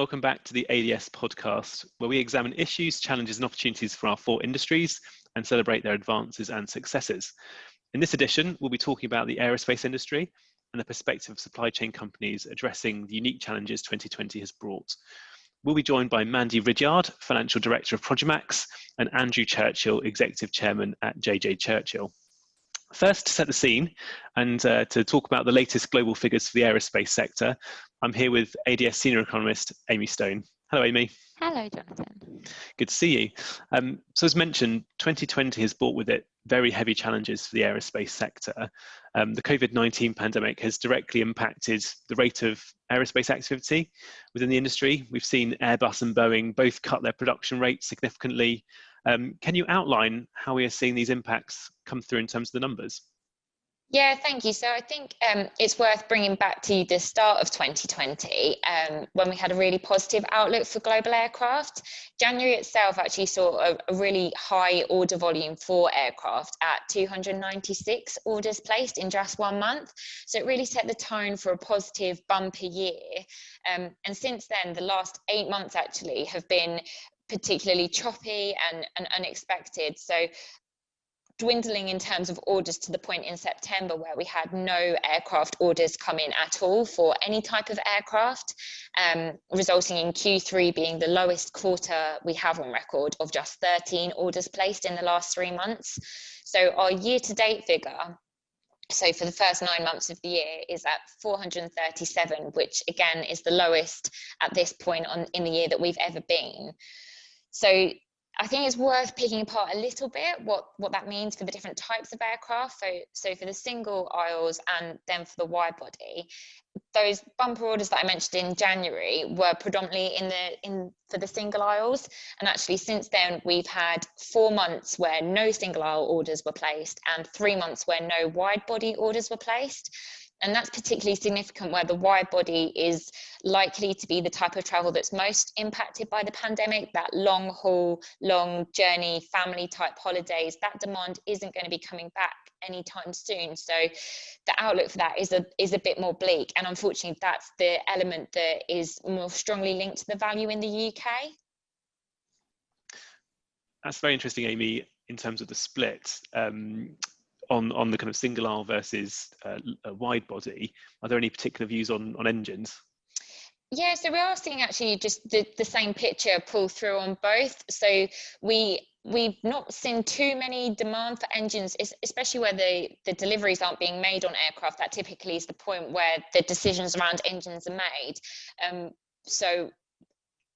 welcome back to the ADS podcast, where we examine issues, challenges and opportunities for our 4 industries and celebrate their advances and successes. In this edition, we'll be talking about the aerospace industry and the perspective of supply chain companies addressing the unique challenges 2020 has brought. We'll be joined by Mandy Ridyard, Financial Director of Produmax, and Andrew Churchill, Executive Chairman at JJ Churchill. First, to set the scene and to talk about the latest global figures for the aerospace sector, I'm here with ADS Senior Economist, Aimie Stone. Hello, Aimie. Hello, Jonathan. Good to see you. So as mentioned, 2020 has brought with it very heavy challenges for the aerospace sector. The COVID-19 pandemic has directly impacted the rate of aerospace activity within the industry. We've seen Airbus and Boeing both cut their production rates significantly. Can you outline how we are seeing these impacts come through in terms of the numbers? Yeah, thank you. So I think it's worth bringing back to the start of 2020 when we had a really positive outlook for global aircraft. January itself actually saw a really high order volume for aircraft at 296 orders placed in just 1 month. So it really set the tone for a positive bumper year. And since then, the last 8 months actually have been particularly choppy and unexpected. So dwindling in terms of orders to the point in September where we had no aircraft orders come in at all for any type of aircraft, resulting in Q3 being the lowest quarter we have on record of just 13 orders placed in the last 3 months. So our year-to-date figure, so for the first 9 months of the year, is at 437, which again is the lowest at this point in the year that we've ever been. So I think it's worth picking apart a little bit what that means for the different types of aircraft. So for the single aisles and then for the wide body, those bumper orders that I mentioned in January were predominantly for the single aisles. And actually since then, we've had 4 months where no single aisle orders were placed and 3 months where no wide body orders were placed. And that's particularly significant where the wide body is likely to be the type of travel that's most impacted by the pandemic, that long haul, long journey, family type holidays. That demand isn't going to be coming back anytime soon. So the outlook for that is a bit more bleak. And unfortunately, that's the element that is more strongly linked to the value in the UK. That's very interesting, Aimie, in terms of the split. On the kind of single aisle versus a wide body, are there any particular views on engines? Yeah, so we are seeing actually just the same picture pull through on both. So we've not seen too many demand for engines, especially where the deliveries aren't being made on aircraft. That typically is the point where the decisions around engines are made. So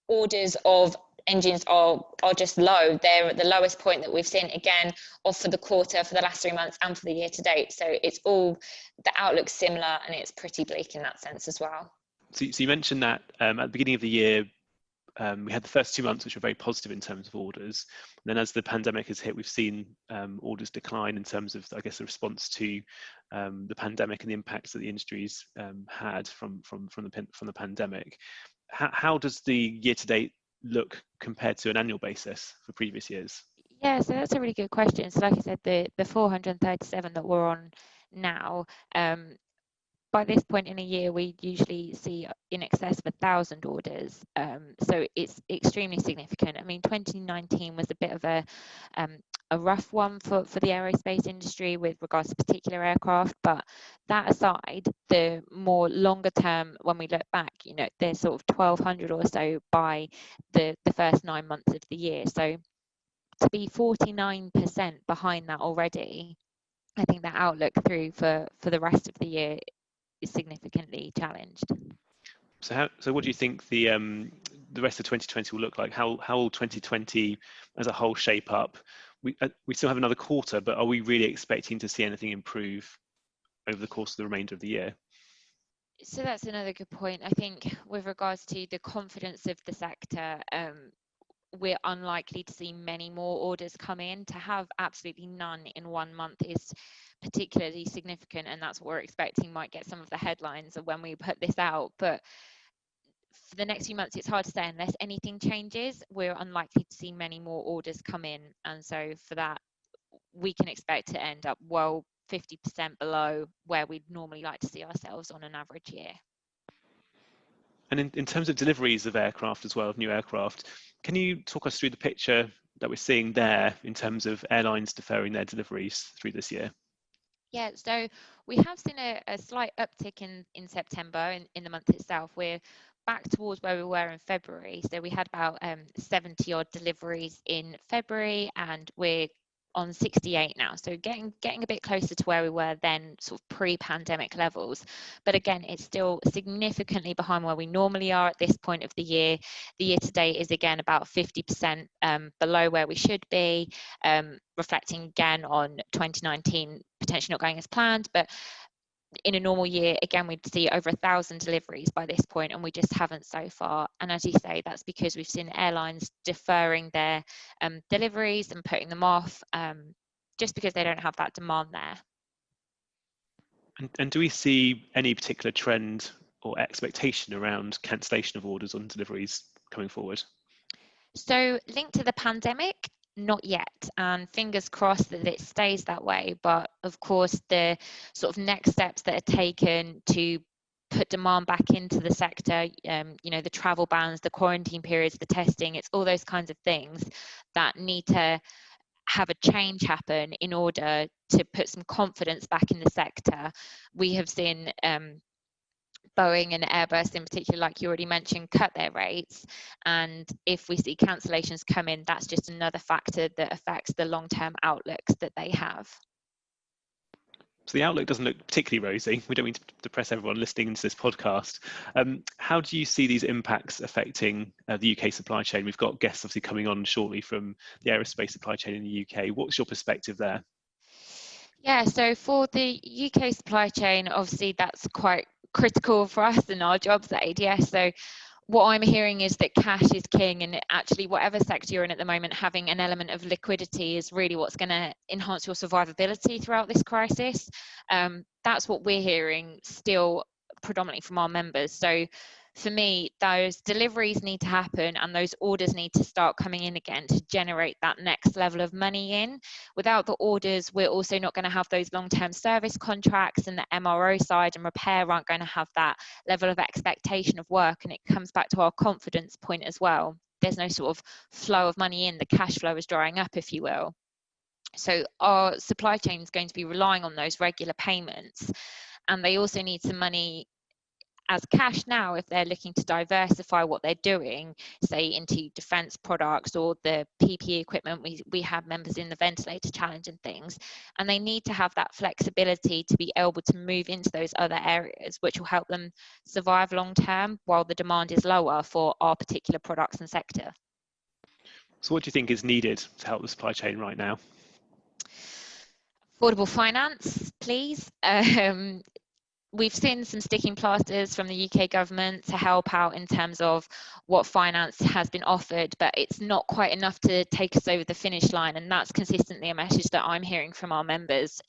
orders of engines are just low. They're at the lowest point that we've seen, again, off for the quarter, for the last 3 months and for the year to date. So it's all, the outlook's similar and it's pretty bleak in that sense as well. So you mentioned that at the beginning of the year, we had the first 2 months which were very positive in terms of orders. And then as the pandemic has hit, we've seen orders decline in terms of, I guess, the response to the pandemic and the impacts that the industry's had from the pandemic. How does the year-to-date look compared to an annual basis for previous years? Yeah, so that's a really good question. So like I said, the 437 that we're on now, by this point in a year, we usually see in excess of 1,000 orders. So it's extremely significant. I mean, 2019 was a bit of a rough one for the aerospace industry with regards to particular aircraft. But that aside, the more longer term, when we look back, you know, there's sort of 1,200 or so by the first 9 months of the year. So to be 49% behind that already, I think that outlook through for the rest of the year is significantly challenged. So what do you think the rest of 2020 will look like? How will 2020 as a whole shape up? We still have another quarter, but are we really expecting to see anything improve over the course of the remainder of the year? So that's another good point. I think with regards to the confidence of the sector, we're unlikely to see many more orders come in. To have absolutely none in 1 month is particularly significant, and that's what we're expecting might get some of the headlines of when we put this out. But for the next few months, it's hard to say. Unless anything changes, we're unlikely to see many more orders come in, and so for that, we can expect to end up well 50% below where we'd normally like to see ourselves on an average year. And in terms of deliveries of aircraft as well, of new aircraft, can you talk us through the picture that we're seeing there in terms of airlines deferring their deliveries through this year? Yeah, so we have seen a slight uptick in September in the month itself. We're back towards where we were in February. So we had about 70 odd deliveries in February, and we're on 68 now. So getting a bit closer to where we were then, sort of pre-pandemic levels. But again, it's still significantly behind where we normally are at this point of the year. The year to date is again about 50% below where we should be, reflecting again on 2019 potentially not going as planned. But in a normal year, again, we'd see over 1,000 deliveries by this point, and we just haven't so far. And as you say, that's because we've seen airlines deferring their deliveries and putting them off, just because they don't have that demand there. And do we see any particular trend or expectation around cancellation of orders on deliveries coming forward? So linked to the pandemic, not yet, and fingers crossed that it stays that way. But of course, the sort of next steps that are taken to put demand back into the sector, the travel bans, the quarantine periods, the testing, it's all those kinds of things that need to have a change happen in order to put some confidence back in the sector. We have seen Boeing and Airbus in particular, like you already mentioned, cut their rates. And if we see cancellations come in, that's just another factor that affects the long-term outlooks that they have. So the outlook doesn't look particularly rosy. We don't mean to depress everyone listening to this podcast. How do you see these impacts affecting the UK supply chain? We've got guests obviously coming on shortly from the aerospace supply chain in the UK. What's your perspective there? Yeah, so for the UK supply chain, obviously that's quite critical for us in our jobs at ADS. So what I'm hearing is that cash is king, and actually whatever sector you're in at the moment, having an element of liquidity is really what's going to enhance your survivability throughout this crisis. That's what we're hearing still predominantly from our members. So for me, those deliveries need to happen and those orders need to start coming in again to generate that next level of money in. Without the orders, we're also not going to have those long-term service contracts, and the MRO side and repair aren't going to have that level of expectation of work. And it comes back to our confidence point as well. There's no sort of flow of money in, the cash flow is drying up, if you will. So our supply chain is going to be relying on those regular payments, and they also need some money as cash now if they're looking to diversify what they're doing, say into defence products or the PPE equipment. We have members in the ventilator challenge and things, and they need to have that flexibility to be able to move into those other areas, which will help them survive long term while the demand is lower for our particular products and sector. So what do you think is needed to help the supply chain right now? Affordable finance, please. We've seen some sticking plasters from the UK government to help out in terms of what finance has been offered, but it's not quite enough to take us over the finish line. And that's consistently a message that I'm hearing from our members.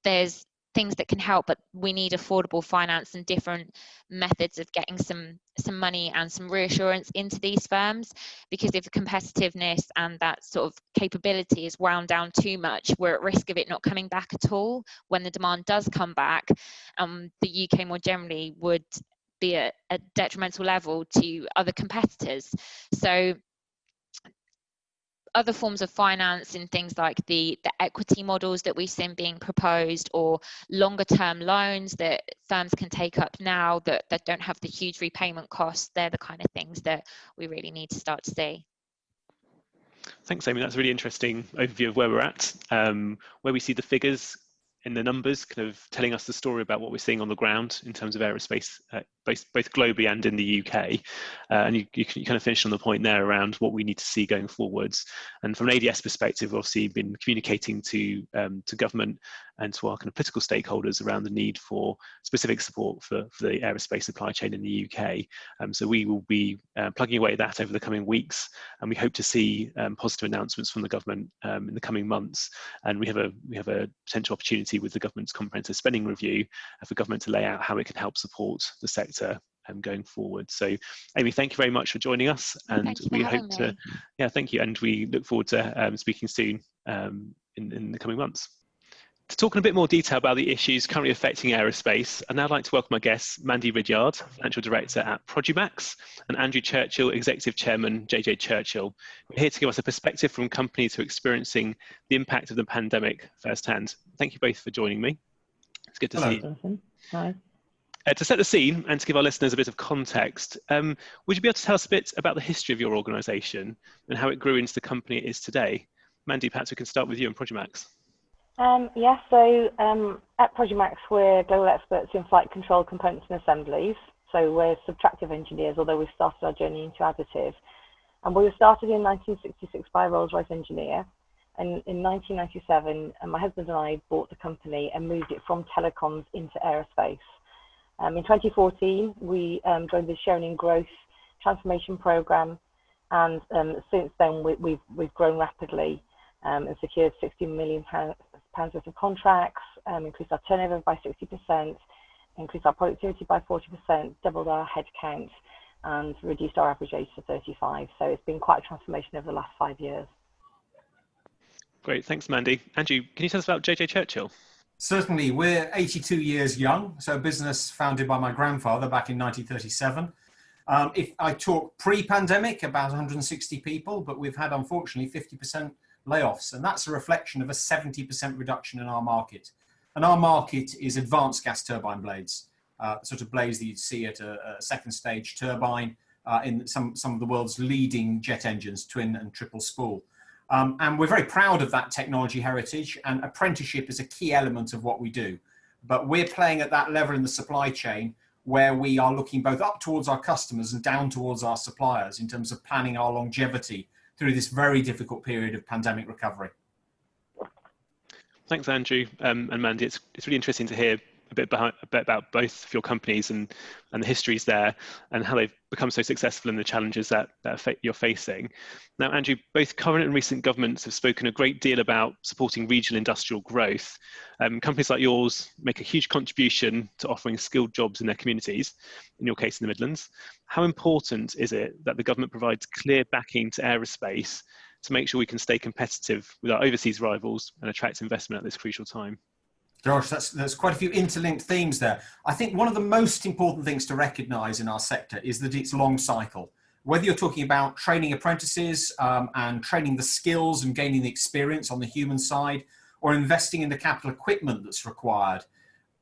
There's things that can help, but we need affordable finance and different methods of getting some money and some reassurance into these firms, because if the competitiveness and that sort of capability is wound down too much, we're at risk of it not coming back at all when the demand does come back. The UK more generally would be at a detrimental level to other competitors. So other forms of finance in things like the equity models that we've seen being proposed, or longer term loans that firms can take up now that don't have the huge repayment costs, they're the kind of things that we really need to start to see. Thanks, Aimie. That's a really interesting overview of where we're at, where we see the figures in the numbers, kind of telling us the story about what we're seeing on the ground in terms of aerospace, both globally and in the UK. And you kind of finished on the point there around what we need to see going forwards. And from an ADS perspective, we've obviously been communicating to government and to our kind of political stakeholders around the need for specific support for the aerospace supply chain in the UK. So we will be plugging away at that over the coming weeks, and we hope to see positive announcements from the government in the coming months. And we have a potential opportunity with the government's comprehensive spending review for government to lay out how it can help support the sector going forward. So Aimie, thank you very much for joining us, and we hope to, thank you, and we look forward to speaking soon in the coming months. To talk in a bit more detail about the issues currently affecting aerospace, I'd now like to welcome my guests, Mandy Ridyard, Financial Director at Produmax, and Andrew Churchill, Executive Chairman, JJ Churchill. We're here to give us a perspective from companies who are experiencing the impact of the pandemic firsthand. Thank you both for joining me. It's good to see you. Hi. To set the scene and to give our listeners a bit of context, would you be able to tell us a bit about the history of your organisation and how it grew into the company it is today? Mandy, perhaps we can start with you and Produmax. At Produmax, we're global experts in flight control components and assemblies. So we're subtractive engineers, although we started our journey into additive. And we were started in 1966 by a Rolls-Royce engineer. And in 1997, my husband and I bought the company and moved it from telecoms into aerospace. In 2014, we joined the Sharing in Growth transformation program. And since then, we've grown rapidly and secured £60 million worth of contracts, increased our turnover by 60%, increased our productivity by 40%, doubled our headcount, and reduced our average age to 35. So it's been quite a transformation over the last 5 years. Great, thanks, Mandy. Andrew, can you tell us about JJ Churchill? Certainly, we're 82 years young, so a business founded by my grandfather back in 1937. If I talk pre-pandemic, about 160 people, but we've had, unfortunately, 50% layoffs, and that's a reflection of a 70% reduction in our market. And our market is advanced gas turbine blades, sort of blades that you'd see at a second stage turbine in some of the world's leading jet engines, twin and triple spool. And we're very proud of that technology heritage, and apprenticeship is a key element of what we do. But we're playing at that level in the supply chain where we are looking both up towards our customers and down towards our suppliers in terms of planning our longevity through this very difficult period of pandemic recovery. Thanks, Andrew and Mandy. It's really interesting to hear a bit about both of your companies and the histories there and how they've become so successful in the challenges that you're facing. Now, Andrew, both current and recent governments have spoken a great deal about supporting regional industrial growth. Companies like yours make a huge contribution to offering skilled jobs in their communities, in your case in the Midlands. How important is it that the government provides clear backing to aerospace to make sure we can stay competitive with our overseas rivals and attract investment at this crucial time? Josh, there's quite a few interlinked themes there. I think one of the most important things to recognise in our sector is that it's long cycle. Whether you're talking about training apprentices and training the skills and gaining the experience on the human side, or investing in the capital equipment that's required,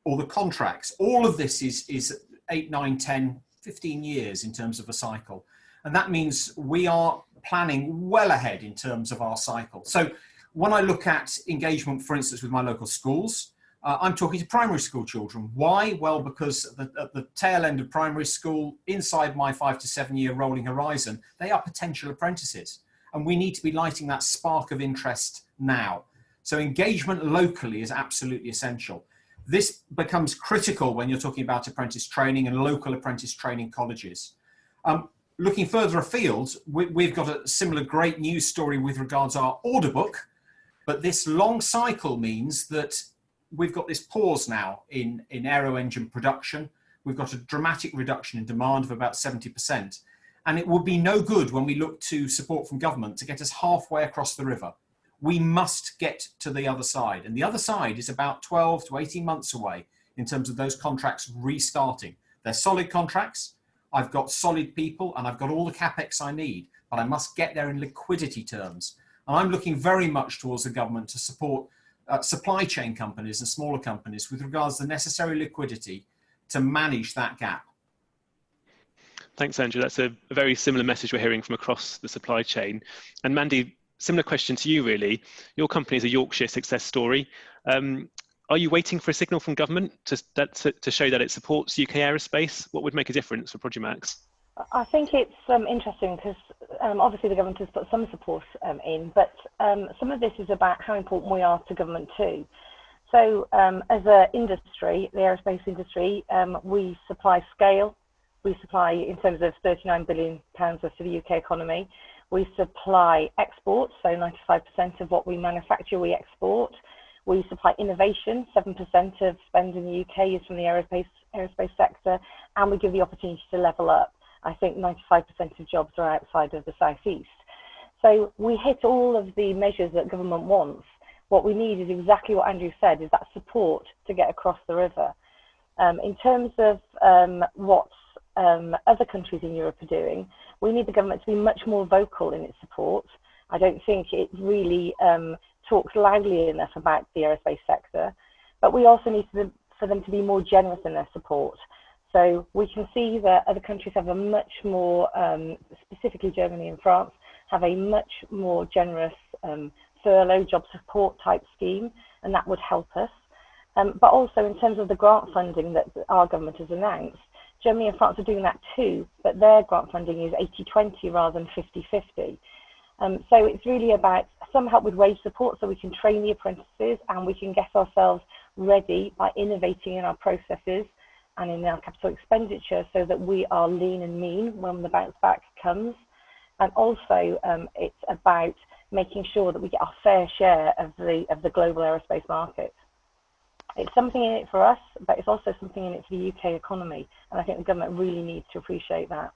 or the contracts, all of this is 8, 9, 10, 15 years in terms of a cycle. And that means we are planning well ahead in terms of our cycle. So when I look at engagement, for instance, with my local schools, I'm talking to primary school children. Why? Well, because at the tail end of primary school, inside my 5 to 7 year rolling horizon, they are potential apprentices. And we need to be lighting that spark of interest now. So engagement locally is absolutely essential. This becomes critical when you're talking about apprentice training and local apprentice training colleges. Looking further afield, we've got a similar great news story with regards to our order book, but this long cycle means that we've got this pause now in aero engine production. We've got a dramatic reduction in demand of about 70%. And it would be no good when we look to support from government to get us halfway across the river. We must get to the other side. And the other side is about 12 to 18 months away in terms of those contracts restarting. They're solid contracts. I've got solid people and I've got all the capex I need, but I must get there in liquidity terms. And I'm looking very much towards the government to support supply chain companies and smaller companies with regards to the necessary liquidity to manage that gap. Thanks, Andrew. That's a very similar message we're hearing from across the supply chain. And Mandy, similar question to you really. Your company is a Yorkshire success story. Are you waiting for a signal from government to show that it supports UK aerospace? What would make a difference for Produmax? I think it's interesting because obviously the government has put some support in, but some of this is about how important we are to government too. So as an industry, the aerospace industry, we supply scale. We supply in terms of £39 billion worth to the UK economy. We supply exports, so 95% of what we manufacture we export. We supply innovation, 7% of spend in the UK is from the aerospace sector, and we give the opportunity to level up. I think 95% of jobs are outside of the southeast. So we hit all of the measures that government wants, What we need is exactly what Andrew said, is that support to get across the river. In terms of what other countries in Europe are doing, we need the government to be much more vocal in its support. I don't think it really talks loudly enough about the aerospace sector, but we also need for them to be more generous in their support. So we can see that other countries have a much more, specifically Germany and France, have a much more generous furlough job support type scheme, and that would help us. But also in terms of the grant funding that our government has announced, Germany and France are doing that too, but their grant funding is 80-20 rather than 50-50. So it's really about some help with wage support so we can train the apprentices and we can get ourselves ready by innovating in our processes and in our capital expenditure so that we are lean and mean when the bounce back comes. And also it's about making sure that we get our fair share of the global aerospace market. It's something in it for us, but it's also something in it for the UK economy. And I think the government really needs to appreciate that.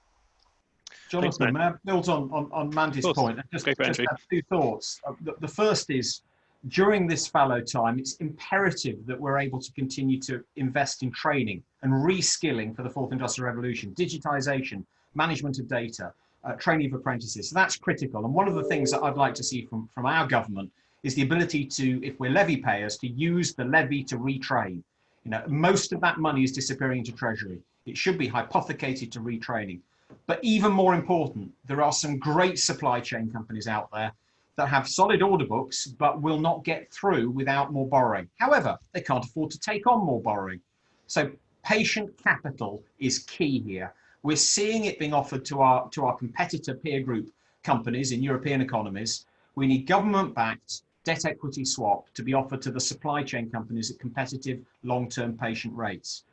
Jonathan, may I build on Mandy's point? Just have two thoughts. The first is, during this fallow time, it's imperative that we're able to continue to invest in training and reskilling for the fourth industrial revolution, digitization, management of data, training of apprentices. So that's critical. And one of the things that I'd like to see from our government is the ability to, if we're levy payers, to use the levy to retrain. You know, most of that money is disappearing into Treasury. It should be hypothecated to retraining. But even more important, there are some great supply chain companies out there that have solid order books, but will not get through without more borrowing. However, they can't afford to take on more borrowing. So patient capital is key here. We're seeing it being offered to our competitor peer group companies in European economies. We need government-backed debt equity swap to be offered to the supply chain companies at competitive long-term patient rates.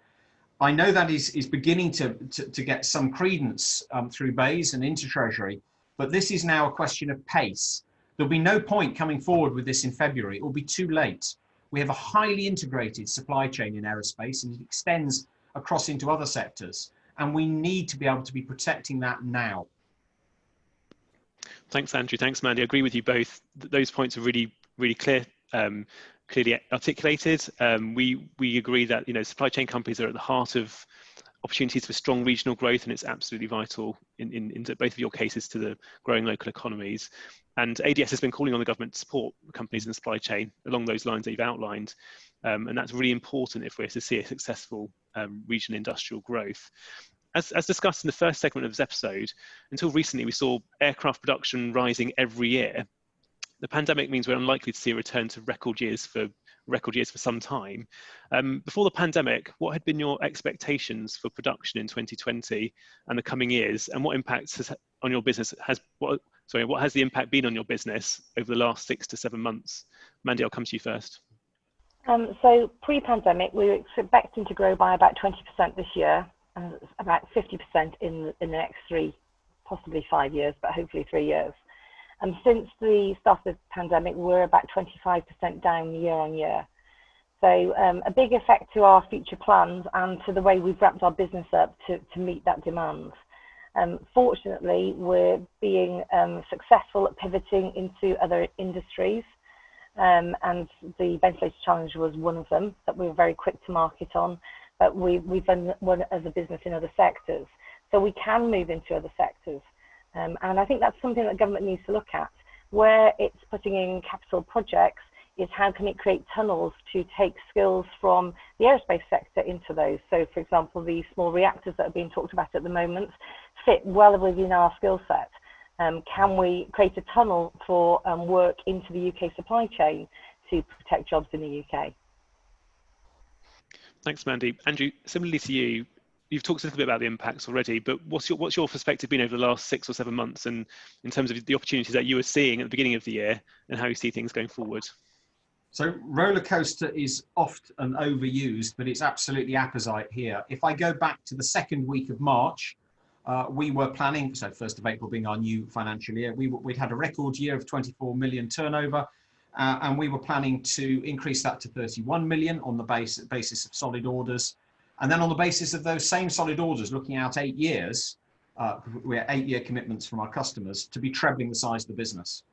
I know that is beginning to get some credence through Bayes and into Treasury, but this is now a question of pace. There'll be no point coming forward with this in February. It will be too late. We have a highly integrated supply chain in aerospace, and it extends across into other sectors. And we need to be able to be protecting that now. Thanks, Andrew. Thanks, Mandy. I agree with you both. Those points are really, really clear. Clearly articulated. We agree that, you know, supply chain companies are at the heart of opportunities for strong regional growth, and it's absolutely vital in both of your cases to the growing local economies. And ADS has been calling on the government to support companies in the supply chain along those lines that you've outlined, and that's really important if we're to see a successful regional industrial growth. As discussed in the first segment of this episode, until recently we saw aircraft production rising every year. The pandemic means we're unlikely to see a return to record years for some time. Before the pandemic, what had been your expectations for production in 2020 and the coming years, and what impacts on your business what has the impact been on your business over the last 6 to 7 months? Mandy, I'll come to you first. So pre-pandemic, we were expecting to grow by about 20% this year, and about 50% in the next 3, possibly 5 years, but hopefully 3 years. And since the start of the pandemic, we're about 25% down year on year. So a big effect to our future plans and to the way we've wrapped our business up to meet that demand. Fortunately, we're being successful at pivoting into other industries. And the ventilator challenge was one of them that we were very quick to market on, but we've done one as a business in other sectors. So we can move into other sectors. And I think that's something that government needs to look at. Where it's putting in capital projects is how can it create tunnels to take skills from the aerospace sector into those. So for example, the small reactors that are being talked about at the moment fit well within our skill set. Can we create a tunnel for work into the UK supply chain to protect jobs in the UK? Thanks, Mandy. Andrew, similarly to you, you've talked a little bit about the impacts already, but what's your perspective been over the last 6 or 7 months, and in terms of the opportunities that you were seeing at the beginning of the year and how you see things going forward? So roller coaster is oft and overused, but it's absolutely apposite here. If I go back to the second week of March, we were planning, so 1st of April being our new financial year, we'd had a record year of 24 million turnover, and we were planning to increase that to 31 million on the basis of solid orders. And then on the basis of those same solid orders, looking out 8 years, we had 8-year commitments from our customers to be trebling the size of the business.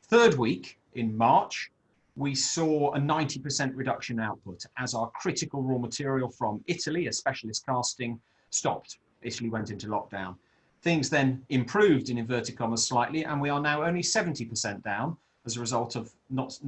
Third week in March, we saw a 90% reduction in output as our critical raw material from Italy, a specialist casting, stopped. Italy went into lockdown. Things then improved in inverted commas slightly, and we are now only 70% down as a result of not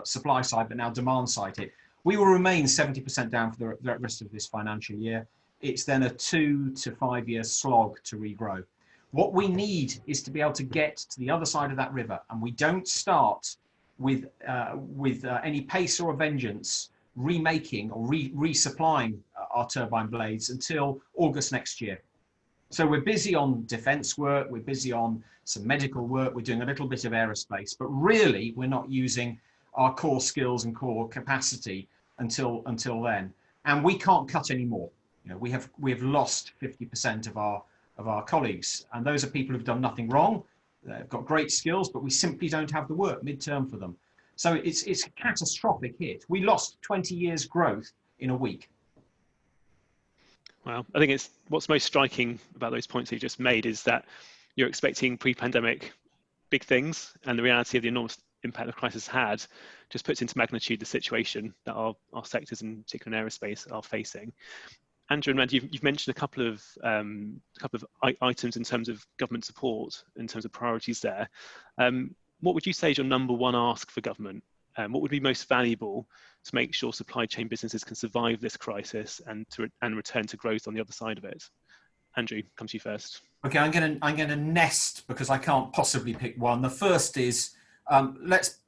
supply side, but now demand side hit. We will remain 70% down for the rest of this financial year. It's then a 2 to 5 year slog to regrow. What we need is to be able to get to the other side of that river, and we don't start with any pace or a vengeance remaking or resupplying our turbine blades until August next year. So we're busy on defence work, we're busy on some medical work, we're doing a little bit of aerospace, but really we're not using our core skills and core capacity until then. And we can't cut any more. You know, we have lost 50% of our colleagues, and those are people who've done nothing wrong. They've got great skills, but we simply don't have the work midterm for them. So it's a catastrophic hit. We lost 20 years growth in a week. Well, I think it's what's most striking about those points that you just made is that you're expecting pre-pandemic big things, and the reality of the enormous impact the crisis had just puts into magnitude the situation that our sectors, in particular in aerospace, are facing. Andrew and Mandy, you've mentioned a couple of items in terms of government support, in terms of priorities there. What would you say is your number one ask for government? What would be most valuable to make sure supply chain businesses can survive this crisis and return to growth on the other side of it? Andrew, come to you first. Okay, I'm gonna nest because I can't possibly pick one. The first is let's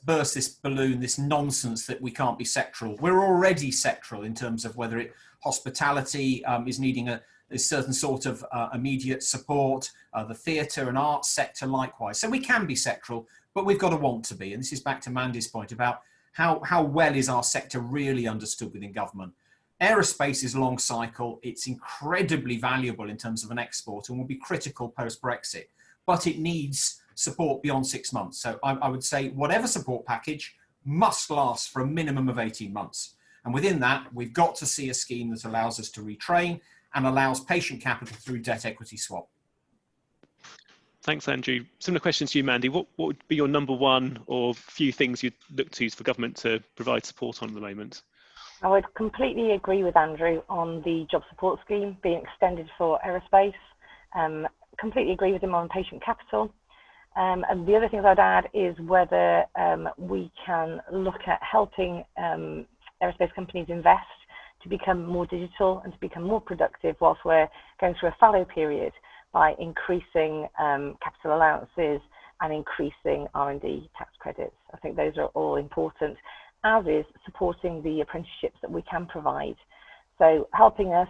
burst this balloon, this nonsense that we can't be sectoral. We're already sectoral in terms of whether hospitality is needing a certain sort of immediate support, the theatre and arts sector likewise. So we can be sectoral, but we've got to want to be. And this is back to Mandy's point about how well is our sector really understood within government. Aerospace is long cycle. It's incredibly valuable in terms of an export and will be critical post-Brexit, but it needs support beyond 6 months. So I would say whatever support package must last for a minimum of 18 months. And within that, we've got to see a scheme that allows us to retrain and allows patient capital through debt equity swap. Thanks, Andrew. Similar question to you, Mandy. What would be your number one or few things you'd look to for government to provide support on at the moment? I would completely agree with Andrew on the job support scheme being extended for aerospace. Completely agree with him on patient capital. And the other things I'd add is whether we can look at helping aerospace companies invest to become more digital and to become more productive whilst we're going through a fallow period by increasing capital allowances and increasing R&D tax credits. I think those are all important, as is supporting the apprenticeships that we can provide. So helping us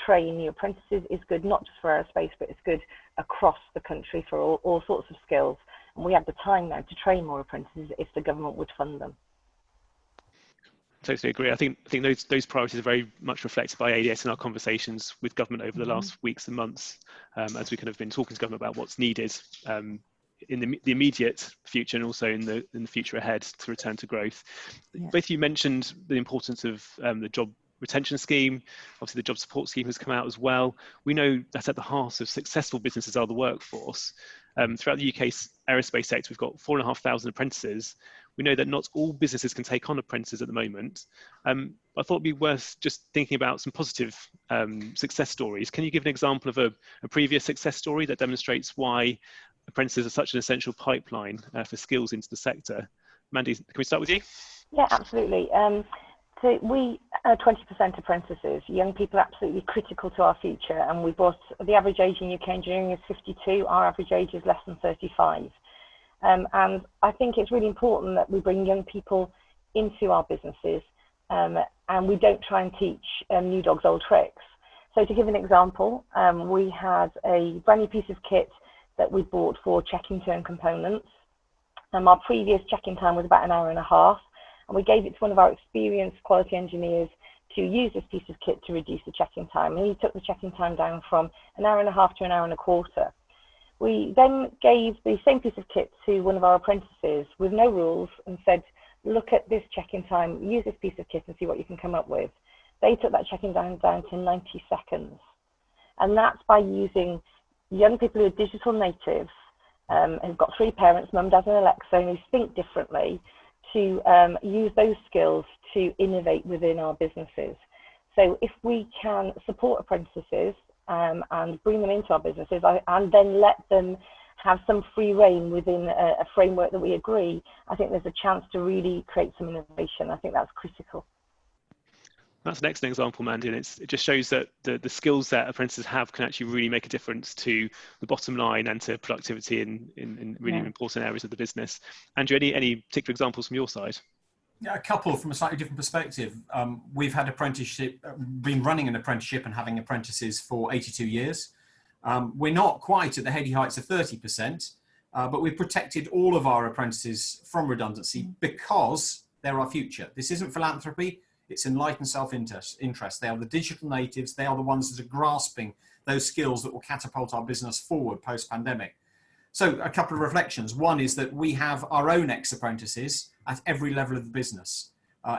train new apprentices is good, not just for aerospace, but it's good across the country for all sorts of skills. And we have the time now to train more apprentices if the government would fund them. Totally agree. I think those priorities are very much reflected by ADS in our conversations with government over the last weeks and months, as we kind of been talking to government about what's needed in the immediate future and also in the future ahead to return to growth. Yeah. Both of you mentioned the importance of the job retention scheme. Obviously, the job support scheme has come out as well. We know that at the heart of successful businesses are the workforce. Throughout the UK's aerospace sector, we've got 4,500 apprentices. We know that not all businesses can take on apprentices at the moment. I thought it'd be worth just thinking about some positive success stories. Can you give an example of a previous success story that demonstrates why apprentices are such an essential pipeline for skills into the sector? Mandy, can we start with you? Yeah, absolutely. So we are 20% apprentices, young people absolutely critical to our future, and the average age in UK engineering is 52, our average age is less than 35. And I think it's really important that we bring young people into our businesses and we don't try and teach new dogs old tricks. So to give an example, we had a brand new piece of kit that we bought for check-in turn components. Our previous check-in time was about an hour and a half, and we gave it to one of our experienced quality engineers to use this piece of kit to reduce the check-in time. And he took the check-in time down from an hour and a half to an hour and a quarter. We then gave the same piece of kit to one of our apprentices with no rules and said, look at this check-in time, use this piece of kit and see what you can come up with. They took that check-in time down to 90 seconds. And that's by using young people who are digital natives, who've got 3 parents, mum, dad and Alexa, and who think differently, to use those skills to innovate within our businesses. So if we can support apprentices and bring them into our businesses and then let them have some free rein within a framework that we agree, I think there's a chance to really create some innovation. I think that's critical. That's an excellent example, Mandy, and it just shows that the skills that apprentices have can actually really make a difference to the bottom line and to productivity in really important areas of the business. Andrew, any particular examples from your side? Yeah, a couple from a slightly different perspective. We've had been running an apprenticeship and having apprentices for 82 years. We're not quite at the heady heights of 30%, but we've protected all of our apprentices from redundancy because they're our future. This isn't philanthropy. It's enlightened self-interest. They are the digital natives. They are the ones that are grasping those skills that will catapult our business forward post-pandemic. So a couple of reflections. One is that we have our own ex-apprentices at every level of the business,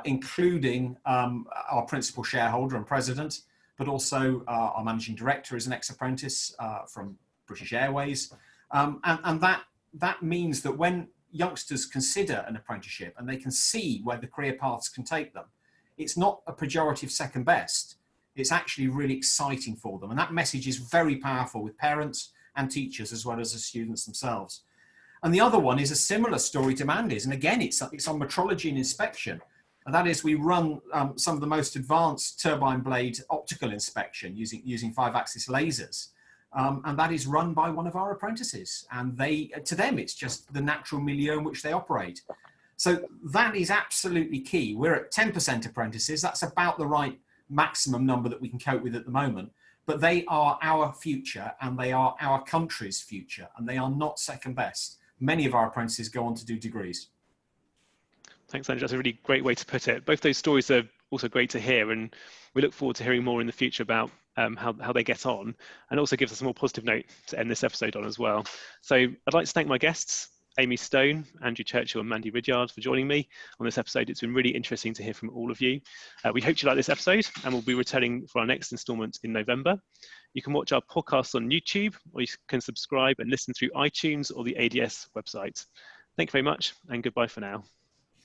including our principal shareholder and president, but also our managing director is an ex-apprentice from British Airways. And that means that when youngsters consider an apprenticeship and they can see where the career paths can take them, it's not a pejorative second best. It's actually really exciting for them. And that message is very powerful with parents and teachers as well as the students themselves. And the other one is a similar story to Mandy's. And again, it's on metrology and inspection. And that is we run some of the most advanced turbine blade optical inspection using 5-axis lasers. And that is run by one of our apprentices. And to them, it's just the natural milieu in which they operate. So that is absolutely key. We're at 10% apprentices. That's about the right maximum number that we can cope with at the moment. But they are our future and they are our country's future, and they are not second best. Many of our apprentices go on to do degrees. Thanks, Andrew. That's a really great way to put it. Both those stories are also great to hear, and we look forward to hearing more in the future about how they get on, and also gives us a more positive note to end this episode on as well. So I'd like to thank my guests, Aimie Stone, Andrew Churchill and Mandy Ridyard, for joining me on this episode. It's been really interesting to hear from all of you. We hope you like this episode, and we'll be returning for our next instalment in November. You can watch our podcast on YouTube, or you can subscribe and listen through iTunes or the ADS website. Thank you very much, and goodbye for now.